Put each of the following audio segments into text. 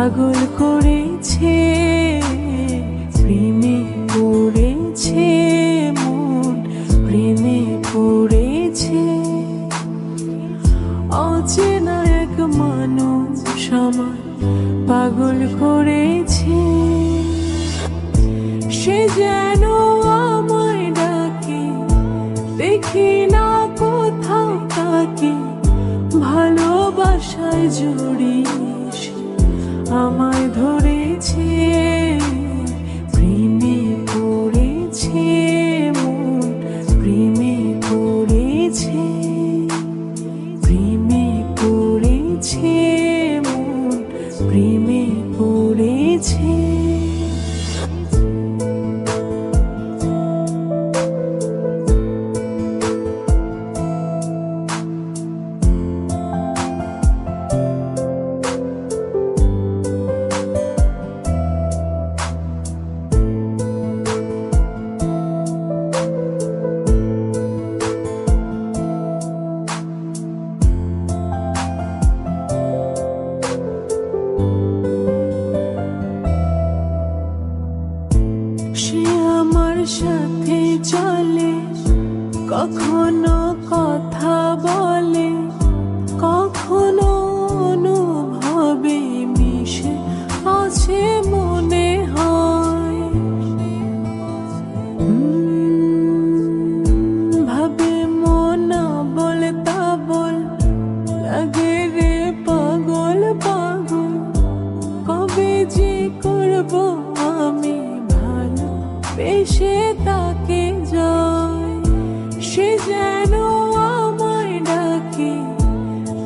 পাগল করেছে, প্রেমে পড়েছে মন, প্রেমে পড়েছে। অচেনা এক মানুষ আমার পাগল করেছে, সে যেন আমায় ডাকে, দেখি না কোথাও তাকে, ভালোবাসায় জড়িয়ে আমায় ধরেছে, প্রেমে পড়েছে মন, প্রেমে পড়েছে, প্রেমে পড়েছে মন, প্রেমে পড়েছে। সে আমার সাথে চলে, কখনো কথা বলে, কখনো অনুভবে মিশে আছে মনে হয়। ভাবে মনা বলে তা বল, লাগে রে পাগল পাগল, কবে যে করবো আমি বেশে তাকে যায়। সে যেন আমায় ডাকে,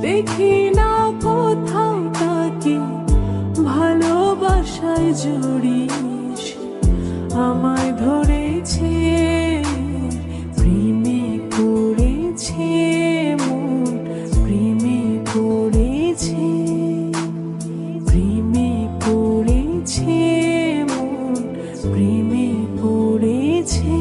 দেখি না কোথাও তাকে, ভালোবাসায় জড়িয়ে আমায় ধরেছে, প্রেমে পড়েছে মন, প্রেমে পড়েছে, প্রেমে পড়েছে মন, প্রেমে পড়েছে।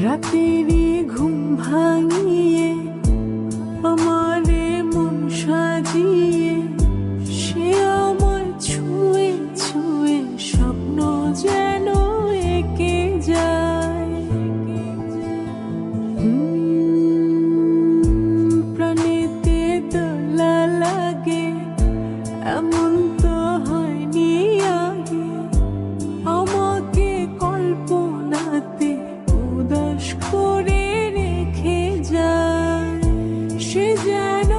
রাতেরই ঘুম ভাঙিয়ে আমারে মন সাজিয়ে, সে আমার ছুঁয়ে ছুঁয়ে স্বপ্ন যেন এঁকে যায়। প্রাণেতে দোলা লাগে, এমন তো হয়নি আগে, আমাকে কল্পনাতে উদাস করে রেখে যায়। সে যেন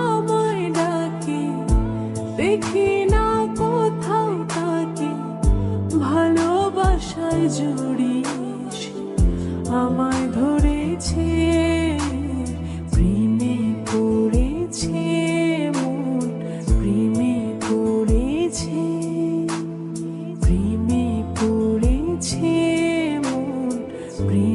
আমায় ডাকে, দেখি না কোথাও তাকে, ভালোবাসায় জড়িয়ে আমায় ধরেছে, প্রেমে পড়েছে মন, প্রেমে পড়েছে, প্রেমে পড়েছে মন, প্রেমে